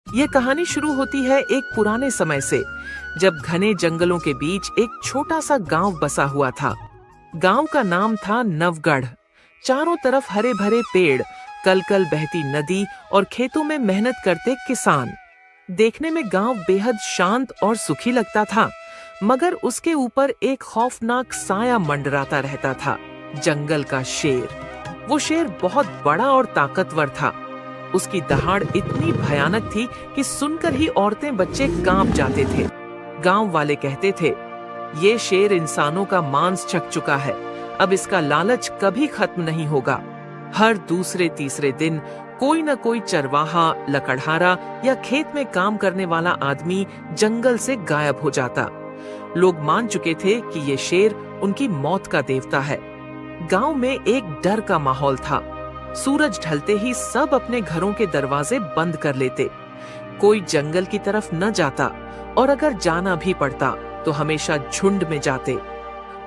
ये कहानी शुरू होती है एक पुराने समय से, जब घने जंगलों के बीच एक छोटा सा गांव बसा हुआ था। गांव का नाम था नवगढ़। चारों तरफ हरे भरे पेड़, कल कल बहती नदी और खेतों में मेहनत करते किसान। देखने में गांव बेहद शांत और सुखी लगता था, मगर उसके ऊपर एक खौफनाक साया मंडराता रहता था, जंगल का शेर। वो शेर बहुत बड़ा और ताकतवर था। उसकी दहाड़ इतनी भयानक थी कि सुनकर ही औरतें बच्चे कांप जाते थे। गांव वाले कहते थे, ये शेर इंसानों का मांस छक चुका है, अब इसका लालच कभी खत्म नहीं होगा। हर दूसरे तीसरे दिन कोई न कोई चरवाहा, लकड़हारा या खेत में काम करने वाला आदमी जंगल से गायब हो जाता। लोग मान चुके थे कि ये शेर उनकी मौत का देवता है। गांव में एक डर का माहौल था। सूरज ढलते ही सब अपने घरों के दरवाजे बंद कर लेते। कोई जंगल की तरफ न जाता, और अगर जाना भी पड़ता तो हमेशा झुंड में जाते।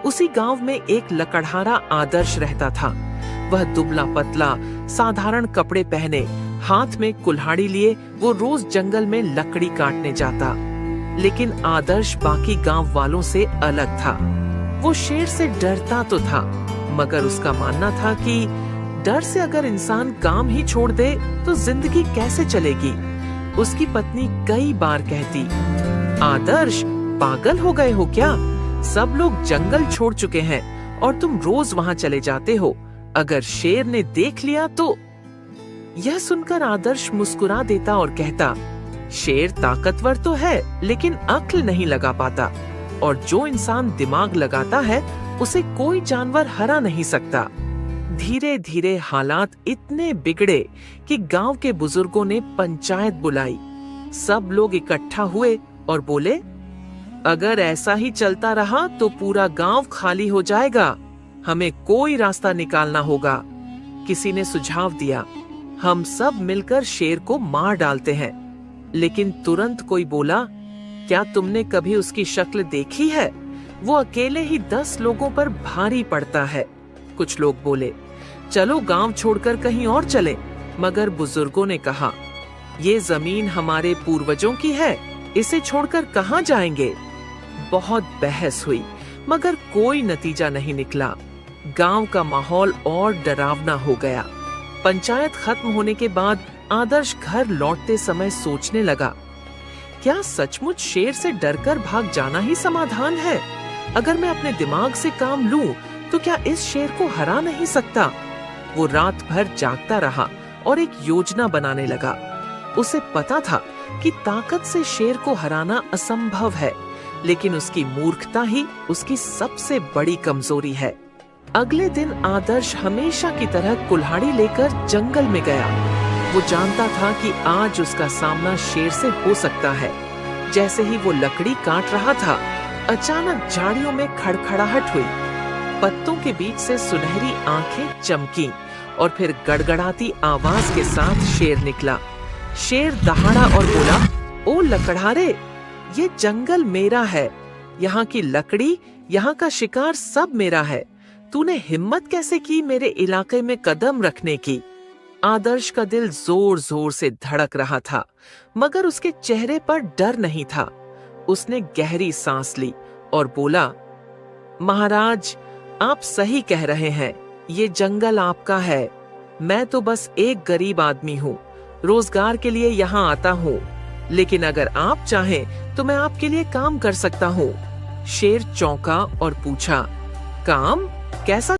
उसी गांव में एक लकड़हारा आदर्श रहता था। वह दुबला पतला, साधारण कपड़े पहने, हाथ में कुल्हाड़ी लिए वो रोज जंगल में लकड़ी काटने जाता। लेकिन आदर्श बाकी गांव वालों से अलग था। वो शेर से डरता तो था, मगर उसका मानना था कि डर से अगर इंसान काम ही छोड़ दे तो जिंदगी कैसे चलेगी। उसकी पत्नी कई बार कहती, आदर्श, पागल हो गए हो क्या? सब लोग जंगल छोड़ चुके हैं और तुम रोज वहां चले जाते हो। अगर शेर ने देख लिया तो। यह सुनकर आदर्श मुस्कुरा देता और कहता, शेर ताकतवर तो है, लेकिन अक्ल नहीं लगा पाता, और जो इंसान दिमाग लगाता है उसे कोई जानवर हरा नहीं सकता। धीरे धीरे हालात इतने बिगड़े कि गांव के बुजुर्गों ने पंचायत बुलाई। सब लोग इकट्ठा हुए और बोले, अगर ऐसा ही चलता रहा तो पूरा गांव खाली हो जाएगा। हमें कोई रास्ता निकालना होगा। किसी ने सुझाव दिया, हम सब मिलकर शेर को मार डालते हैं। लेकिन तुरंत कोई बोला, क्या तुमने कभी उसकी शक्ल देखी है? वो अकेले ही 10 लोगों पर भारी पड़ता है। कुछ लोग बोले, चलो गांव छोड़कर कहीं और चलें। मगर बुजुर्गों ने कहा, ये जमीन हमारे पूर्वजों की है, इसे छोड़कर कहां जाएंगे? बहुत बहस हुई, मगर कोई नतीजा नहीं निकला। गांव का माहौल और डरावना हो गया। पंचायत खत्म होने के बाद आदर्श घर लौटते समय सोचने लगा, क्या सचमुच शेर से डरकर भाग जाना ही समाधान है? अगर मैं अपने दिमाग से काम लूं तो क्या इस शेर को हरा नहीं सकता? वो रात भर जागता रहा और एक योजना बनाने लगा। उसे पता था कि ताकत से शेर को हराना असंभव है, लेकिन उसकी मूर्खता ही उसकी सबसे बड़ी कमजोरी है। अगले दिन आदर्श हमेशा की तरह कुल्हाड़ी लेकर जंगल में गया। वो जानता था कि आज उसका सामना शेर से हो सकता है। जैसे ही वो लकड़ी काट रहा था, अचानक झाड़ियों में खड़खड़ाहट हुई। पत्तों के बीच से सुनहरी आंखें चमकी और फिर गड़गड़ाती आवाज के साथ शेर निकला। शेर दहाड़ा और बोला, ओ लकड़हारे, ये जंगल मेरा है। यहाँ की लकड़ी, यहाँ का शिकार सब मेरा है। तूने हिम्मत कैसे की मेरे इलाके में कदम रखने की? आदर्श का दिल जोर जोर से धड़क रहा था, मगर उसके चेहरे पर डर नहीं था। उसने गहरी सांस ली और बोला, महाराज, आप सही कह रहे हैं, ये जंगल आपका है। मैं तो बस एक गरीब आदमी हूँ, रोजगार के लिए यहाँ आता हूँ। लेकिन अगर आप चाहें तो मैं आपके लिए काम कर सकता हूँ। शेर चौंका और पूछा, काम? कैसा